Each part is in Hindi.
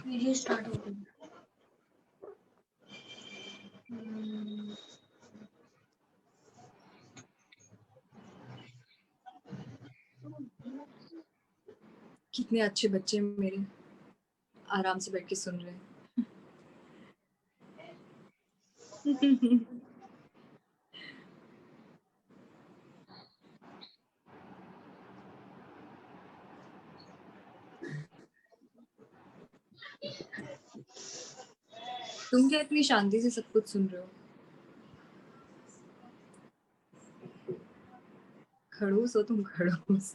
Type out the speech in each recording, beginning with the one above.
वीडियो स्टार्ट हो गई। कितने अच्छे बच्चे मेरे आराम से बैठ के सुन रहे हैं। तुम क्या इतनी शांति से सब कुछ सुन रहे हो? खड़ूस हो तुम, खड़ूस।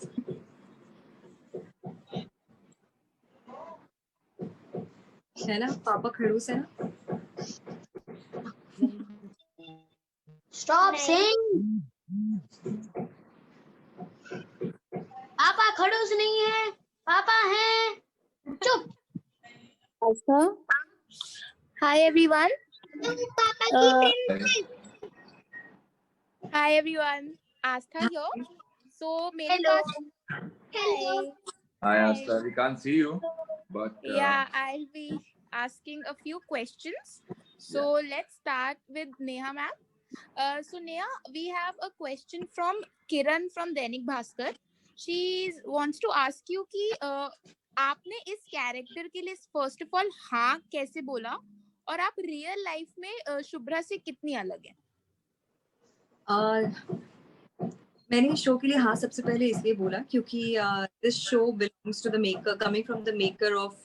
है ना, पापा खड़ूस है ना? स्टॉप सेइंग पापा खड़ूस नहीं है, पापा हैं। चुप। Astha. Hi everyone. Hi everyone. Astha here. So मेरे Hello. Pass Hello. Hi Astha, we can't see you, but yeah, I'll be asking a few questions. So let's start with Neha ma'am. So Neha, we have a question from Kiran from Dainik Bhaskar. She wants to ask you कि आपने इस कैरेक्टर के लिए फर्स्ट ऑफ ऑल हाँ कैसे बोला और आप रियल लाइफ में शुभ्रा से कितनी अलग हैं? मैंने शो के लिए हाँ सबसे पहले इसलिए बोला क्योंकि this show belongs to the maker, coming from the maker of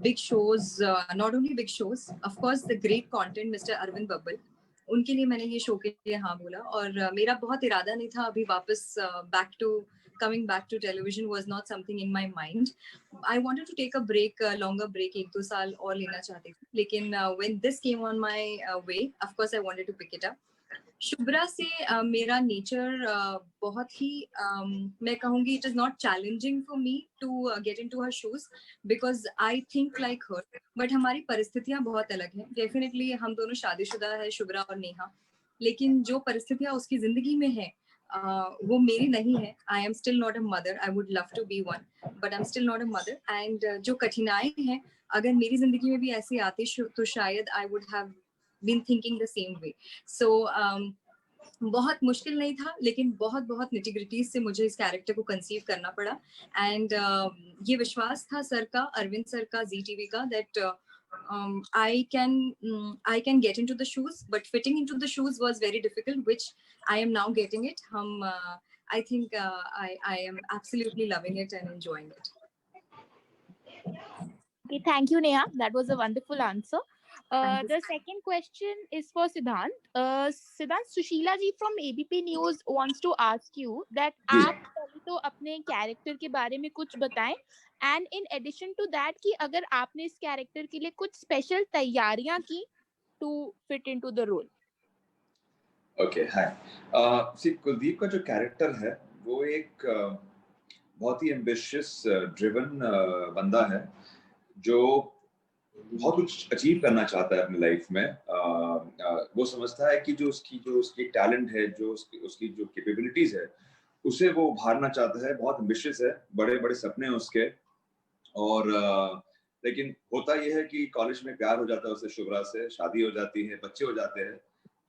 big shows, not only big shows, of course the great content mister Arvind Babbal, उनके लिए मैंने ये शो के लिए हाँ बोला। और मेरा बहुत इरादा नहीं था अभी वापस coming back to television was not something in my mind. I wanted to take a break, longer break, 1-2 साल और लेना चाहती थी, लेकिन when this came on my way, of course I wanted to pick it up. Shubhra से मेरा नेचर बहुत ही मैं कहूँगी it is not challenging for me to get into her shoes because I think like her, but हमारी परिस्थितियां बहुत अलग हैं। डेफिनेटली हम दोनों शादीशुदा है, शुभ्रा और नेहा, लेकिन जो परिस्थितियां उसकी जिंदगी में है वो मेरी नहीं है। I am still not a mother, I would love to be one, but I am still not a mother. And जो कठिनाई है अगर मेरी जिंदगी में भी ऐसी आती तो शायद I would have been thinking the same way. So बहुत मुश्किल नहीं था, लेकिन बहुत बहुत निटिग्रिटीज से मुझे इस कैरेक्टर को कंसीव करना पड़ा। एंड ये विश्वास था सर का, अरविंद सर का, जी टीवी का, that I can get into the shoes, but fitting into the shoes was very difficult, which I am now getting it. I think I am absolutely loving it and enjoying it. Okay, thank you Neha, that was a wonderful answer. The second question is for Siddhant. Siddhant, Sushila ji from ABP News wants to ask you that आप पहले तो अपने कैरेक्टर के बारे में कुछ बताएं, and in addition to that कि अगर आपने इस कैरेक्टर के लिए कुछ स्पेशल तैयारियां की to fit into the role. Okay, hi. See, Kuldeep का जो कैरेक्टर है वो एक बहुत ही एम्बिशियस ड्रिवन बंदा है जो बहुत कुछ अचीव करना चाहता है अपनी लाइफ में। वो समझता है कि जो उसकी टैलेंट है, जो उसकी जो कैपेबिलिटीज है, उसे वो उभारना चाहता है। बहुत एम्बिशियस है, बड़े बड़े सपने हैं उसके। और लेकिन होता यह है कि कॉलेज में प्यार हो जाता है उससे, शुभ्रा से शादी हो जाती है, बच्चे हो जाते हैं,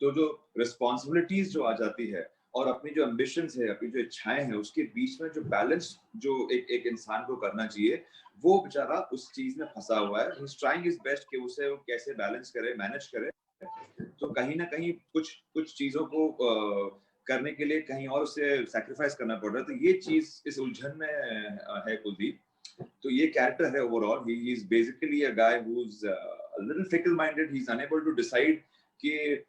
तो जो रिस्पॉन्सिबिलिटीज जो आ जाती है और अपनी जो एम्बिशंस है, अपनी जो इच्छाएं हैं, उसके बीच में जो बैलेंस जो एक इंसान को करना चाहिए, वो बेचारा उस चीज में फंसा हुआ है। He is trying his best कि उसे वो कैसे बैलेंस करे, मैनेज करे। तो कहीं ना कहीं कुछ चीजों को करने के लिए कहीं और उसे सैक्रिफाइस करना पड़ रहा है। तो ये चीज इस उलझन में है कुलदीप। तो ये कैरेक्टर है overall. He is basically a guy who is a little fickle minded. He is unable to decide कि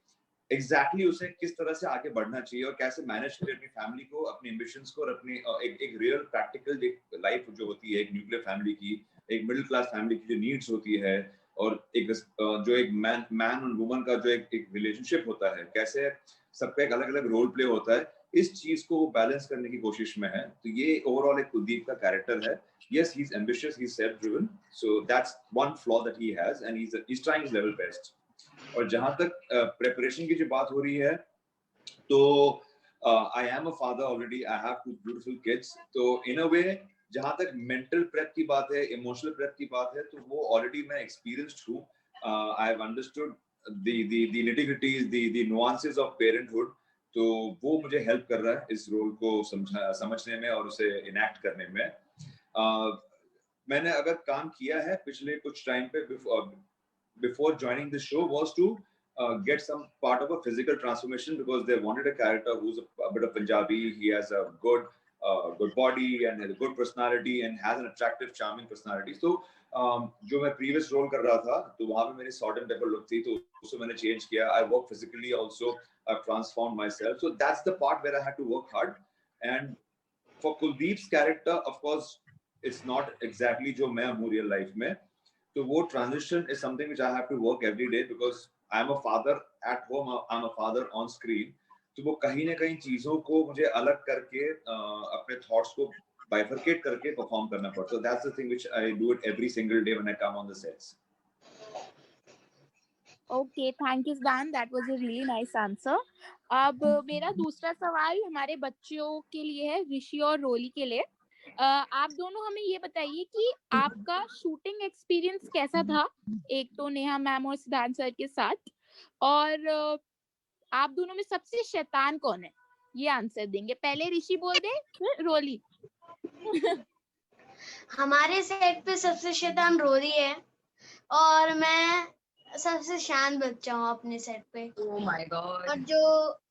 एग्जैक्टली उसे किस तरह से आगे बढ़ना चाहिए और कैसे मैनेज करे अपनी फैमिली को, अपने एम्बिशंस को और अपनी एक रियल प्रैक्टिकल एक लाइफ जो होती है, एक न्यूक्लियर फैमिली की, एक मिडिल क्लास फैमिली की जो नीड्स होती है, और एक जो एक मैन और वुमन का जो एक रिलेशनशिप होता है, कैसे सबका एक अलग अलग रोल प्ले होता है, इस चीज को वो बैलेंस करने की कोशिश में है। तो ये ओवरऑल एक कुलदीप का कैरेक्टर है। Yes, he's ambitious, he's self-driven, so that's one flaw that he has, and he's trying his level best. और जहां तक प्रिपरेशन की जो बात हो रही है, तो I am a father already. I have two beautiful kids. तो in a way, जहां तक मेंटल प्रेप की बात है, इमोशनल प्रेप की बात है, तो वो ऑलरेडी मैं एक्सपीरियंस्ड हूँ. I have understood the nitty-gritties, the nuances of parenthood. तो वो मुझे हेल्प कर रहा है इस रोल को समझने में और उसे इनैक्ट करने में. मैंने अगर काम किया है पिछले कुछ टाइम पे before joining the show was to get some part of a physical transformation because they wanted a character who's a bit of Punjabi. He has a good body and has a good personality and has an attractive, charming personality. So जो मैं previous role कर रहा था तो वहाँ पे मेरी salt and pepper look थी तो उसको मैंने change किया. I work physically also. I've transformed myself. So that's the part where I had to work hard. And for Kuldeep's character, of course, it's not exactly जो मैं हूँ real life में. So वो transition is something which I have to work every day because I'm a father at home. I'm a father on screen. तो वो कहीं ना कहीं चीजों को मुझे अलग करके अपने thoughts को bifurcate करके perform करना पड़ता. So that's the thing which I do it every single day when I come on the sets. Okay, thank you, Dan. That was a really nice answer. अब मेरा दूसरा सवाल हमारे बच्चों के लिए है, ऋषि और रोली के लिए. आप दोनों हमें ये बताइए कि आपका शूटिंग एक्सपीरियंस कैसा था, एक तो नेहा मैम और सिद्धांत सर के साथ, और आप दोनों में सबसे शैतान कौन है, ये आंसर देंगे. पहले ऋषि बोल दे, फिर रोली. हमारे सेट पे सबसे शैतान रोरी है और मैं सबसे शांत बच्चा हूँ अपने सेट पे. Oh my God. और जो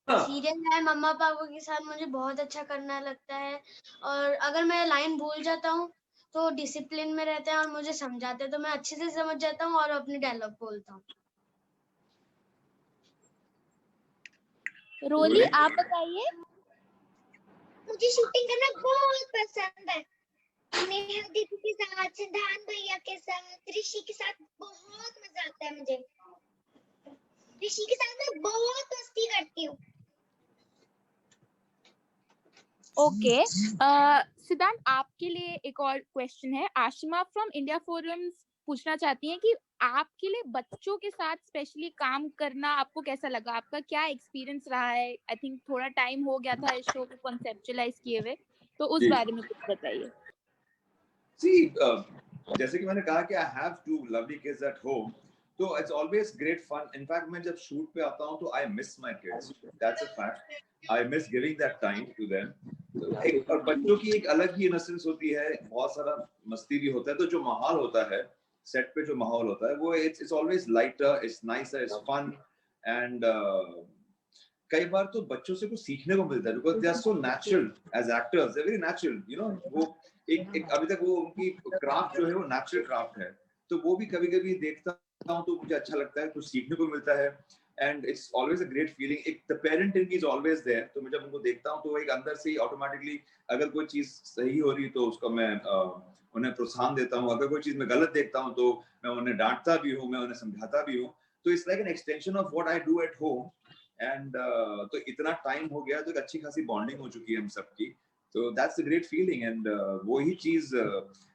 सीरियल है मम्मा पापा के साथ मुझे बहुत अच्छा करना लगता है और अगर मैं लाइन भूल जाता हूँ तो डिसिप्लिन में रहते हैं और मुझे समझाते हैं तो मैं अच्छे से समझ जाता हूँ और अपनी डायलॉग बोलता हूँ. रोली, आप बताइए. मुझे शूटिंग करना बहुत पसंद है. नेहा दीदी के साथ, सिद्धांत भैया के साथ, ऋषि के साथ बहुत मजा आता है मुझे. ऋषि के साथ मैं बहुत मस्ती करती हूँ. ओके, सिद्धांत आपके लिए एक और क्वेश्चन है. आशिमा फ्रॉम इंडिया फोरम्स पूछना चाहती हैं कि आपके लिए बच्चों के साथ स्पेशली काम करना आपको कैसा लगा, आपका क्या एक्सपीरियंस रहा है. आई थिंक थोड़ा टाइम हो गया था इस शो को कॉन्सेप्चुअलाइज किए हुए, तो उस बारे में कुछ बताइए. See, जैसे कि मैंने कहा कि I have two lovely kids at home, so it's always great fun. In fact, मैं जब shoot पे आता हूँ तो I miss my kids. That's a fact. I miss giving that time to them. और बच्चों की एक अलग ही innocence होती है, बहुत सारा मस्ती भी होता है, तो जो माहौल होता है सेट पे, जो माहौल होता है वो it's always lighter, it's nicer, it's fun, and कई बार तो बच्चों से कुछ सीखने को मिलता है because they are so natural as actors. They're very natural, you know. वो एक अभी तक वो उनकी क्राफ्ट जो है वो नेचुरल क्राफ्ट है, तो वो भी कभी-कभी देखता हूँ तो मुझे अच्छा लगता है, कुछ सीखने को मिलता है. And it's always a great feeling. एक the parent in me is always there, तो मैं जब उनको देखता हूँ तो एक अंदर से ही ऑटोमेटिकली अगर कोई चीज सही हो रही तो उसको मैं उन्हें प्रोत्साहन देता हूँ, अगर कोई चीज मैं गलत देखता हूँ तो मैं उन्हें डांटता भी हूँ, मैं उन्हें समझाता भी हूँ. तो it's like an extension of what I do at home. And तो इतना टाइम हो गया तो एक अच्छी खासी बॉन्डिंग हो चुकी है हम सबकी. So that's a great feeling, and वो ही चीज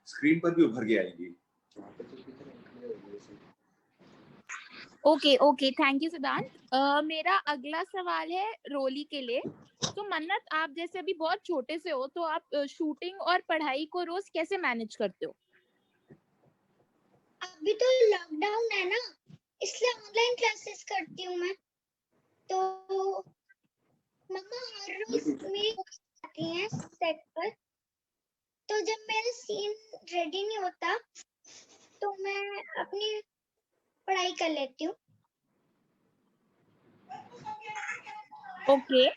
स्क्रीन पर भी उभर के आएगी. ओके, थैंक यू सिद्धांत. मेरा अगला सवाल है रोली के लिए. तो मन्नत, आप जैसे अभी बहुत छोटे से हो, तो आप शूटिंग और पढ़ाई को रोज कैसे मैनेज करते हो? अभी तो लॉकडाउन है ना, इसलिए ऑनलाइन क्लासेस करती हूँ मैं. तो मम्मा हर रोज मेरी आती हैं सेट पर, तो जब मेरा सीन रेडी नहीं होता तो मैं अपनी पढ़ाई कर लेती हूँ. ओके,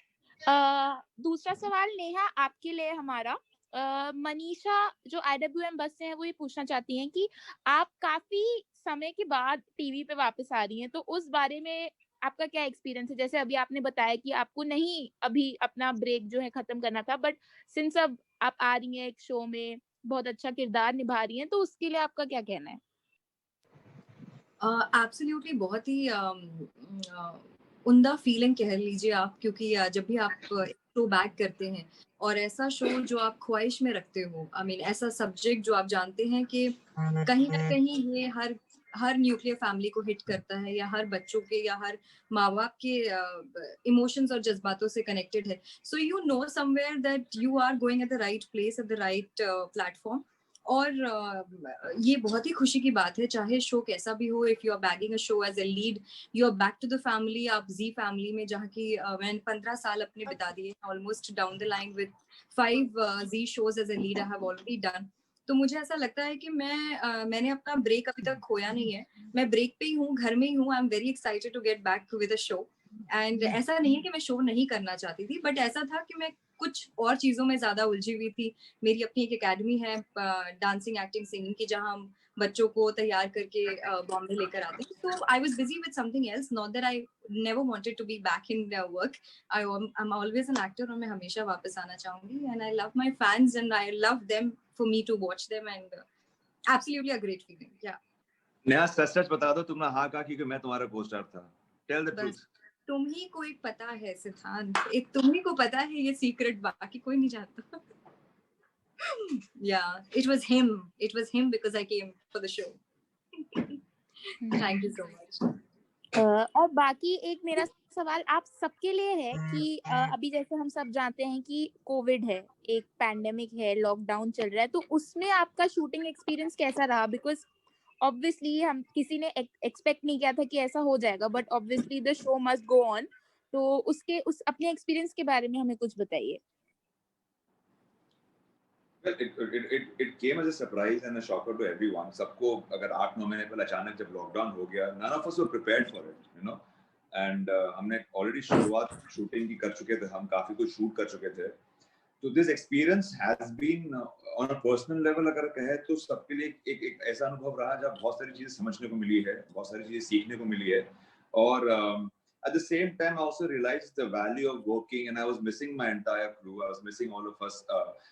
दूसरा सवाल नेहा आपके लिए हमारा. मनीषा जो IWM बस से है वो ये पूछना चाहती हैं कि आप काफी समय के बाद टीवी पे वापस आ रही हैं, तो उस बारे में आपका क्या एक्सपीरियंस है. जैसे अभी आपने बताया कि आपको नहीं अभी अपना ब्रेक जो है खत्म करना था, बट सिंस अब आप आ रही हैं एक शो में, बहुत अच्छा किरदार निभा रही हैं, तो उसके लिए आपका क्या कहना है? एब्सोल्युटली बहुत ही उम्दा फीलिंग कह लीजिए आप, क्योंकि जब भी आप शो बैक करते हैं और ऐसा शो जो आप ख्वाहिश में रखते हो, आई मीन ऐसा सब्जेक्ट जो आप जानते हैं कि कहीं ना कहीं ये हर हर न्यूक्लियर फैमिली को हिट करता है, या हर बच्चों के या हर माँ बाप के इमोशंस और जज्बातों से कनेक्टेड है. So you know somewhere that you are going at the right place at the right platform. और ये बहुत ही खुशी की बात है, चाहे शो कैसा भी हो. If you are bagging a show as a lead, you are back to the family. आप जी फैमिली में, जहाँ की मैंने 15 साल अपने बिता दिए, almost down the line with 5 Zee shows as a lead I have already done. तो मुझे ऐसा लगता है कि मैंने अपना ब्रेक अभी तक खोया नहीं है. मैं ब्रेक पे ही हूँ, घर में ही हूँ. I am very excited to get back with a show. And ऐसा नहीं है कि मैं शो नहीं करना चाहती थी, बट ऐसा था कि मैं कुछ और चीजों में ज्यादा उलझी हुई थी. मेरी अपनी एक एकेडमी है डांसिंग, एक्टिंग, सिंगिंग की, जहाँ हम बच्चों को तैयार करके बॉम्बे लेकर आते हैं. तो I was busy with something else. Not that I never wanted to be back in work. I am always an actor, और मैं हमेशा वापस आना चाहूंगी. And I love my fans and I love them for me to watch them. And absolutely a great feeling. Yeah Neha, सच बता दो, तुमने हाँ कहा क्योंकि मैं तुम्हारा को स्टार था. Tell the truth. तुम ही को एक पता है सिद्धांत, एक तुम ही को पता है ये सीक्रेट, बाकी कोई नहीं जानता. Yeah, it was him because I came for the show. Thank you so much. और बाकी एक मेरा सवाल आप सबके लिए है कि अभी जैसे हम सब जानते हैं कि कोविड है, एक पैंडेमिक है, लॉकडाउन चल रहा है, तो उसमें आपका शूटिंग एक्सपीरियंस कैसा रहा? बिकॉज ऑब्वियसली हम किसी ने एक्सपेक्ट नहीं किया था कि ऐसा हो जाएगा, but obviously the show must go on. तो उस अपने एक्सपीरियंस के बारे में हमें कुछ बताइए. Well, it came as a surprise and a shocker to everyone. सबको अगर 8-9 महीने पहले अचानक जब लॉकडाउन हो गया, none of us were prepared for it, you know. And हमने already शुरुआत शूटिंग की कर चुके थे, हम काफी कुछ शूट कर चुके थे. तो this experience has been on a personal level अगर कहे तो सबके लिए एक ऐसा अनुभव रहा जब बहुत सारी चीजें समझने को मिली है, बहुत सारी चीजें सीखने को मिली है. और at the same time, I also realized the value of working, and I was missing my entire crew. I was missing all of us,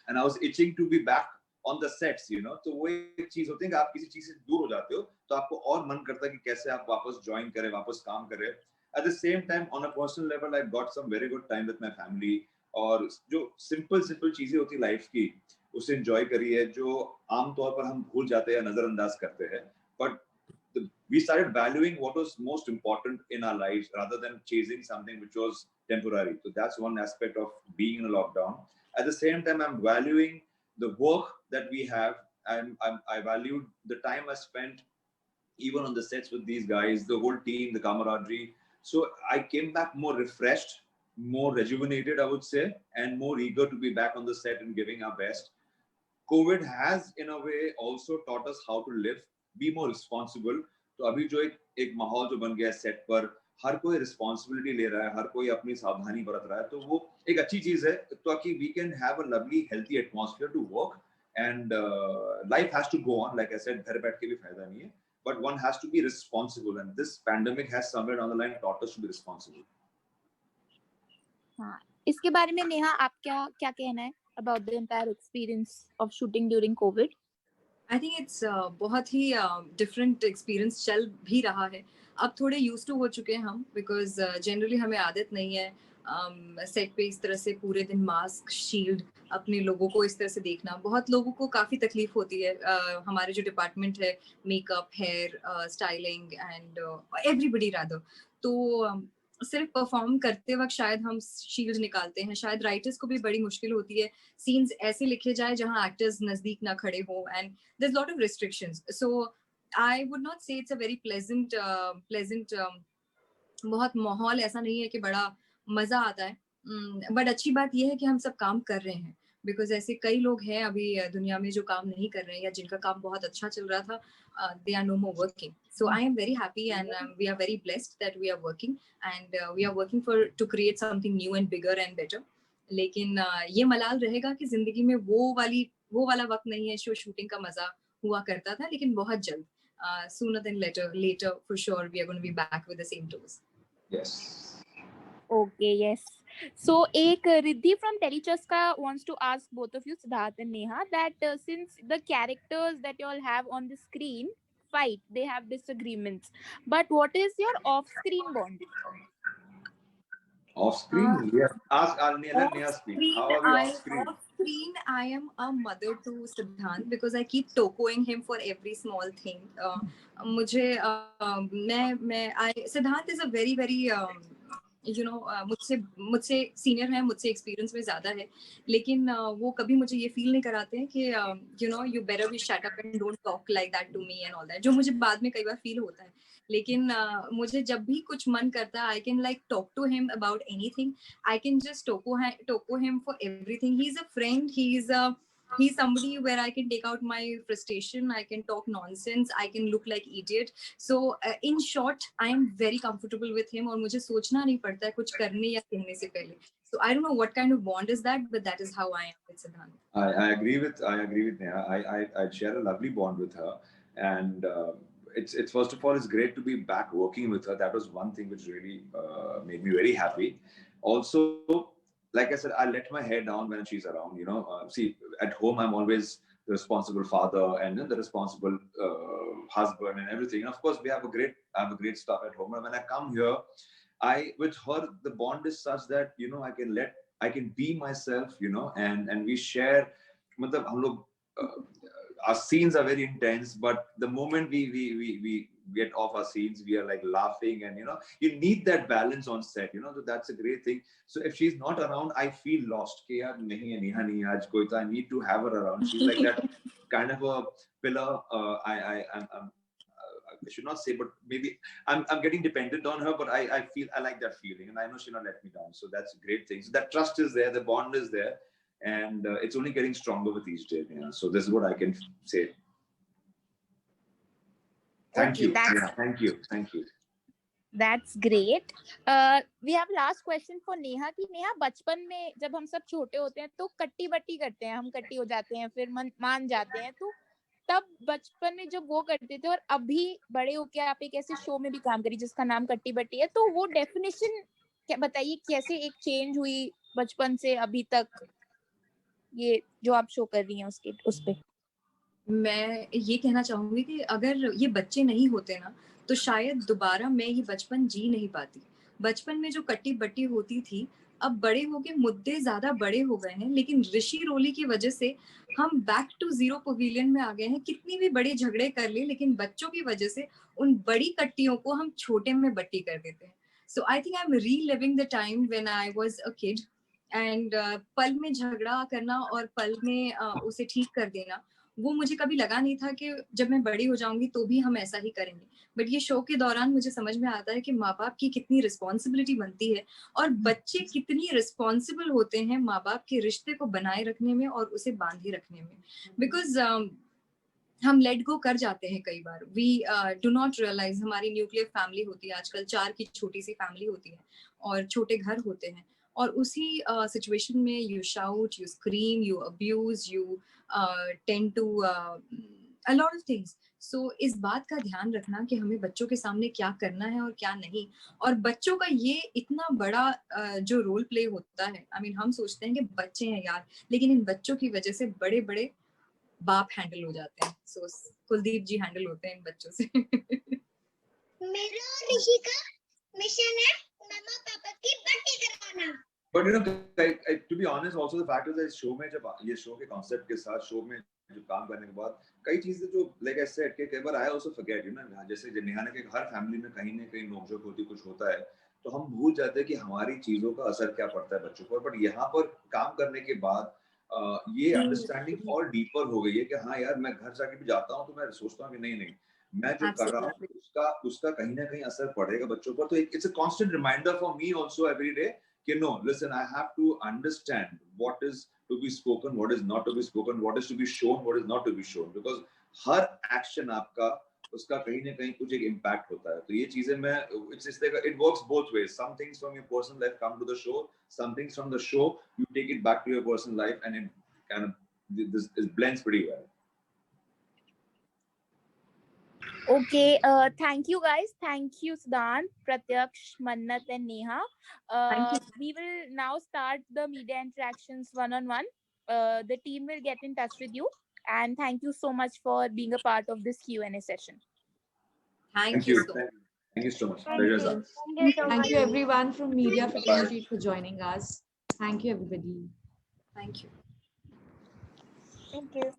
and I was itching to be back on the sets, you know. तो वो एक चीज होती है कि आप किसी चीज से दूर हो जाते हो, तो आपको और मन करता है कि कैसे आप वापस ज्वाइन करें, वापस काम करें. At the same time, on a personal level, I got some very good time with my family. और जो सिंपल चीजें होती है लाइफ की, उसे एंजॉय करी है, जो आमतौर पर हम भूल जाते हैं, नजरअंदाज करते हैं. But we started valuing what was most important in our lives rather than chasing something which was temporary. So that's one aspect of being in a lockdown. At the same time, I'm valuing the work that we have. I valued the time I spent even on the sets with these guys, the whole team, the camaraderie. So I came back more refreshed, more rejuvenated, I would say, and more eager to be back on the set and giving our best. COVID has, in a way, also taught us how to live, be more responsible. तो अभी जो एक माहौल जो बन गया है सेट पर, हर कोई रिस्पॉन्सिबिलिटी ले रहा है, हर कोई अपनी सावधानी बरत रहा है, तो वो एक अच्छी चीज है, ताकि we can have a lovely healthy atmosphere to work. And life has to go on. Like I said, घर बैठ के भी फायदा नहीं है, but one has to be responsible, and this pandemic has somewhere down the line taught us to be responsible. हाँ, इसके बारे में नेहा आप क्या कहना है about the entire experience of shooting during COVID? I think it's बहुत ही different experience चल भी रहा है. अब थोड़े used to हो चुके हैं हम, because generally हमें आदत नहीं है सेट पे इस तरह से पूरे दिन मास्क, शील्ड, अपने लोगों को इस तरह से देखना. बहुत लोगों को काफी तकलीफ होती है. हमारे जो डिपार्टमेंट है, makeup, hair, styling and everybody rather, तो सिर्फ परफॉर्म करते वक्त शायद हम शील्ड निकालते हैं. शायद राइटर्स को भी बड़ी मुश्किल होती है, सीन्स ऐसे लिखे जाए जहां एक्टर्स नजदीक ना खड़े हो, and there is lot of restrictions. So I would not say it's a very pleasant बहुत माहौल ऐसा नहीं है कि बड़ा मजा आता है. बट अच्छी बात यह है कि हम सब काम कर रहे हैं, बिकॉज ऐसे कई लोग हैं अभी दुनिया में जो काम नहीं कर रहे हैं, या जिनका काम बहुत अच्छा चल रहा था, they are no more working. So I am very happy, and we are very blessed that we are working, and we are working to create something new and bigger and better. लेकिन ये मलाल रहेगा कि जिंदगी में वो वाला वक्त नहीं है जो शूटिंग का मजा हुआ करता था, लेकिन बहुत जल्द, sooner than later for sure we are going to be back with the same toes. Yes. Okay, yes. So एक Riddhi from Telechaska wants to ask both of you, Siddharth and Neha, that since the characters that you all have on the screen fight, they have disagreements, but what is your off-screen bond? Off screen? Yeah. Ask Neha speak. How are we off screen? Off screen, I am a mother to Siddhant because I keep tokoing him for every small thing. मुझे Siddhant is a very मुझसे सीनियर है, मुझसे एक्सपीरियंस में ज्यादा है, लेकिन वो कभी मुझे ये फील नहीं कराते हैं कि you better be shut up and don't talk like that to me and all that, जो मुझे बाद में कई बार फील होता है. लेकिन मुझे जब भी कुछ मन करता है, I can like talk to him about anything. I can just toko him for everything. He's a friend. He's somebody where I can take out my frustration. I can talk nonsense. I can look like idiot. So in short, I am very comfortable with him. और मुझे सोचना नहीं पड़ता है कुछ करने या कहने से पहले. So I don't know what kind of bond is that, but that is how I am with Siddhant. I agree with Neha. I share a lovely bond with her, and it's first of all, it's great to be back working with her. That was one thing which really made me very happy. Also, like I said, I let my hair down when she's around. See, at home I'm always the responsible father and then the responsible husband and everything. And of course, I have a great staff at home. And when I come here, with her, the bond is such that I can be myself, and we share. Our scenes are very intense, but the moment we get off our scenes, we are like laughing, and you need that balance on set. So that's a great thing. So if she's not around, I feel lost. Ki yaar nahi hai, Neha nahi hai aaj koi, I need to have her around. She's like that kind of a pillar. I should not say, but maybe I'm getting dependent on her, but I like that feeling, and I know she'll not let me down. So that's a great thing. So that trust is there, the bond is there, and it's only getting stronger with each day. So this is what I can say. Thank you. Thank you. That's great. We have last question for Neha कि नेहा, बचपन में जब हम सब छोटे होते हैं तो कट्टी बट्टी करते हैं, हम कट्टी हो जाते हैं, फिर मान जाते हैं. तो तब बचपन में जब वो करते थे और अभी बड़े होके आप एक ऐसे शो में भी काम करी जिसका नाम कट्टी बट्टी है, तो वो डेफिनेशन क्या बताइए, कैसे एक चेंज हुई बचपन से अभी तक, ये जो आप शो कर रही हैं उसके उस पे? मैं ये कहना चाहूंगी कि अगर ये बच्चे नहीं होते ना, तो शायद दोबारा मैं ये बचपन जी नहीं पाती. बचपन में जो कट्टी बट्टी होती थी, अब बड़े होके मुद्दे ज्यादा बड़े हो गए हैं, लेकिन ऋषि रोली की वजह से हम बैक टू जीरो पवेलियन में आ गए हैं. कितनी भी बड़े झगड़े कर ले, लेकिन बच्चों की वजह से उन बड़ी कट्टियों को हम छोटे में बट्टी कर देते हैं. So I think I am reliving the time when I was a kid, and पल में झगड़ा करना और पल में उसे ठीक कर देना, वो मुझे कभी लगा नहीं था कि जब मैं बड़ी हो जाऊंगी तो भी हम ऐसा ही करेंगे. बट ये शो के दौरान मुझे समझ में आता है कि माँ बाप की कितनी रिस्पॉन्सिबिलिटी बनती है और बच्चे कितनी रिस्पॉन्सिबल होते हैं माँ बाप के रिश्ते को बनाए रखने में और उसे बांधे रखने में. बिकॉज हम लेट गो कर जाते हैं कई बार. वी डू नॉट रियलाइज हमारी न्यूक्लियर फैमिली होती है, आजकल 4 की छोटी सी फैमिली होती है और छोटे घर होते हैं, और उसी सिचुएशन में you shout, you scream, you abuse, you tend to a lot of things. So इस बात का ध्यान रखना कि हमें बच्चों के सामने क्या करना है और क्या नहीं. और बच्चों का ये इतना बड़ा जो रोल प्ले होता है, आई मीन हम सोचते हैं कि बच्चे हैं यार, लेकिन इन बच्चों की वजह से बड़े बड़े बाप हैंडल हो जाते हैं. सो कुलदीप जी हैंडल होते हैं इन बच्चों से. मेरा और ऋषि का मिशन है मम्मा पापा की बट्टी करवाना. But to be honest, also the fact is that show में जब ये शो के कॉन्सेप्ट के साथ शो में जो काम करने के बाद कई चीजें जो लाइक आई सेड कि कई बार आई आल्सो फॉरगेट, जैसे नेहा ने कि हर फैमिली में कहीं ना कहीं नोकझोंक होती, कुछ होता है, तो हम भूल जाते हैं कि हमारी चीजों का असर क्या पड़ता है बच्चों पर. बट यहाँ पर काम करने के बाद ये अंडरस्टैंडिंग और डीपर हो गई है कि हाँ यार, मैं घर जाके भी जाता हूँ तो मैं सोचता हूँ कि नहीं मैं जो कर रहा हूँ उसका कहीं ना कहीं असर पड़ेगा बच्चों पर. तो it's a constant reminder for me also every day कि no, listen, I have to understand what is to be spoken, what is not to be spoken, what is to be shown, what is not to be shown, because her action आपका उसका कहीं ना कहीं कुछ एक इम्पैक्ट होता है. तो ये चीजें मैं it works both ways. Some things from your personal life come to the show, some things from the show you take it back to your personal life, and it kind of this blends pretty well. Okay, thank you guys. Thank you, Siddhant, Pratyaksh, Mannat and Neha. We will now start the media interactions one-on-one. The team will get in touch with you. And thank you so much for being a part of this Q&A session. Thank you so much. Thank you so much. Pleasure. Thank you everyone from Media Fraternity for joining us. Thank you everybody. Thank you. Thank you.